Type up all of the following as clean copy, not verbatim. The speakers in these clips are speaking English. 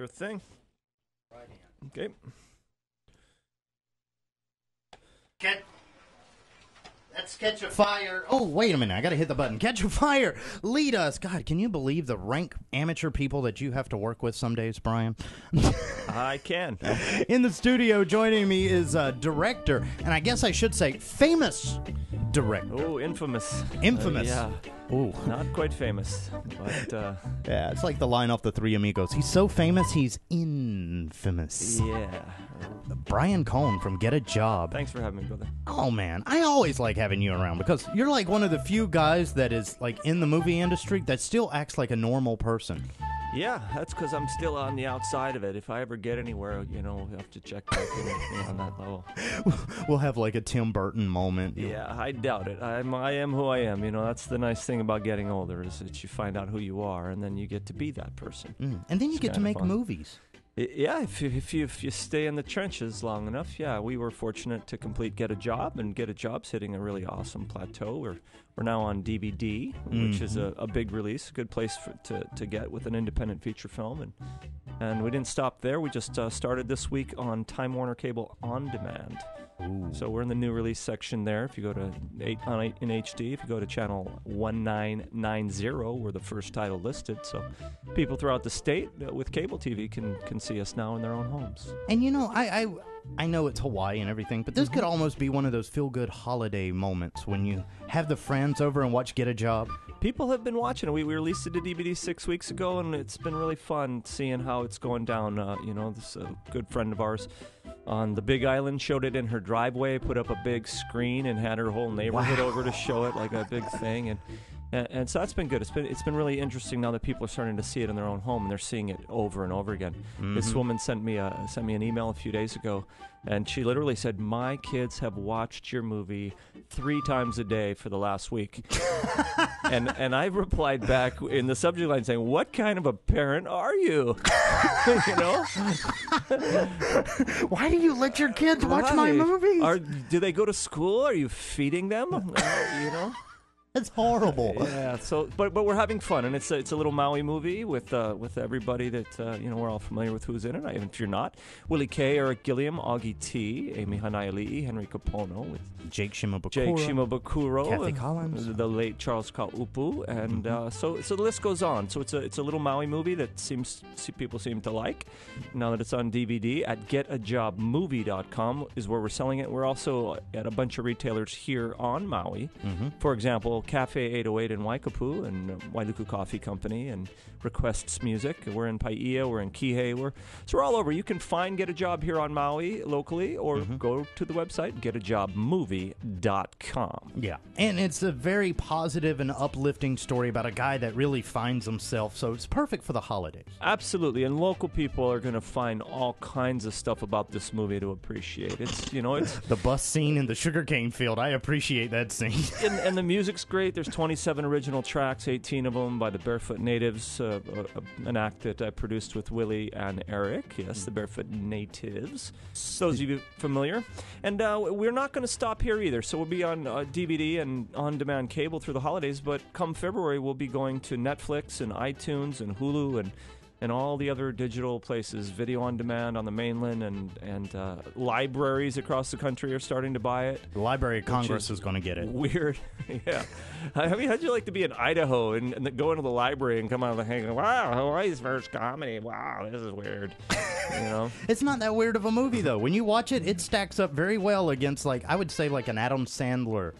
Sure thing. Okay. Let's catch a fire. Oh, wait a minute. I got to hit the button. Catch a fire. Lead us. God, can you believe the rank amateur people that you have to work with some days, Brian? I can. In the studio joining me is director, and I guess I should say famous director. Oh, infamous. Infamous. Yeah. Ooh. Not quite famous, but... yeah, it's like the line off the Three Amigos. He's so famous, he's infamous. Yeah. Brian Kohne from Get a Job. Thanks for having me, brother. Oh, man. I always like having you around because you're like one of the few guys that is like in the movie industry that still acts like a normal person. Yeah, that's because I'm still on the outside of it. If I ever get anywhere, we'll have to check back in on that level. We'll have like a Tim Burton moment. Yeah, I doubt it. I am who I am. That's the nice thing about getting older is that you find out who you are, and then you get to be that person. And then you get to make movies. Yeah, if you stay in the trenches long enough, yeah. We were fortunate to complete Get a Job, and Get a Job's hitting a really awesome plateau. We're now on DVD, which is a big release, a good place to get with an independent feature film. And we didn't stop there. We just started this week on Time Warner Cable On Demand. Ooh. So we're in the new release section there. If you go to 8 in HD, if you go to channel 1990, we're the first title listed. So people throughout the state with cable TV can see us now in their own homes. And I know it's Hawaii and everything, but this could almost be one of those feel-good holiday moments when you have the friends over and watch Get a Job. People have been watching it. We released it to DVD 6 weeks ago, and it's been really fun seeing how it's going down. This good friend of ours on the Big Island showed it in her driveway, put up a big screen, and had her whole neighborhood over to show it like a big thing. And so that's been good. It's been really interesting now that people are starting to see it in their own home, and they're seeing it over and over again. This woman sent me an email a few days ago, and she literally said, "My kids have watched your movie 3 times a day for the last week." and I replied back in the subject line saying, "What kind of a parent are you?" Why do you let your kids watch my movies? Do they go to school? Are you feeding them? It's horrible. Yeah. So, but we're having fun, and it's a little Maui movie with everybody that we're all familiar with who's in it. Even if you're not, Willie K, Eric Gilliam, Augie T, Amy Hanaiali'i, Henry Capono, with Jake Shimabukuro, Kathy Collins, the late Charles Kaupu, and so the list goes on. So it's a little Maui movie that people seem to like. Now that it's on DVD at getajobmovie.com is where we're selling it. We're also at a bunch of retailers here on Maui. For example, Cafe 808 in Waikapu and Wailuku Coffee Company and Requests Music. We're in Paia, we're in Kihei. So we're all over. You can find Get a Job here on Maui locally or go to the website, getajobmovie.com. Yeah, and it's a very positive and uplifting story about a guy that really finds himself, so it's perfect for the holidays. Absolutely, and local people are going to find all kinds of stuff about this movie to appreciate. It's the bus scene in the sugarcane field. I appreciate that scene. and the music's great. There's 27 original tracks, 18 of them by the Barefoot Natives, an act that I produced with Willie and Eric. Yes, the Barefoot Natives. Those of you familiar. And we're not going to stop here either. So we'll be on DVD and on-demand cable through the holidays, but come February, we'll be going to Netflix and iTunes and Hulu and all the other digital places, video on demand on the mainland, and libraries across the country are starting to buy it. The Library of Congress is going to get it. Weird. Yeah. I mean, how'd you like to be in Idaho and go into the library and come out of the hang? Wow, Hawaii's first comedy. Wow, this is weird. It's not that weird of a movie, though. When you watch it, it stacks up very well against, I would say, an Adam Sandler.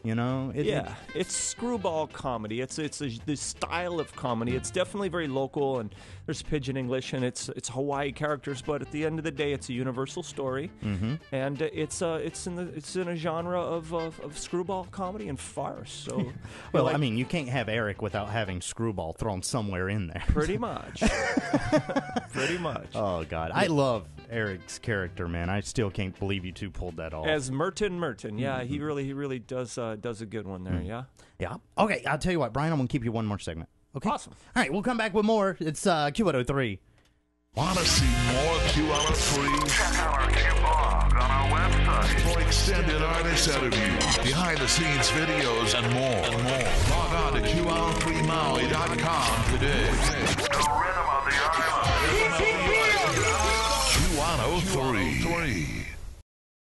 It's screwball comedy. It's the style of comedy. It's definitely very local, and there's pidgin English, and it's Hawaii characters. But at the end of the day, it's a universal story, and it's in a genre of screwball comedy and farce. So, well, I mean, you can't have Eric without having screwball thrown somewhere in there. Pretty much. Pretty much. Oh God, I love Eric's character, man. I still can't believe you two pulled that off. As Merton. Yeah, he really does a good one there. Yeah. Okay, I'll tell you what, Brian, I'm gonna keep you one more segment. Okay. Awesome. All right, we'll come back with more. It's Q103. Want to see more Q103? Check out our Q-blog on our website. For extended artist interviews, behind-the-scenes videos, and more. Log on to Q103Maui.com today. The rhythm of the island. Q103.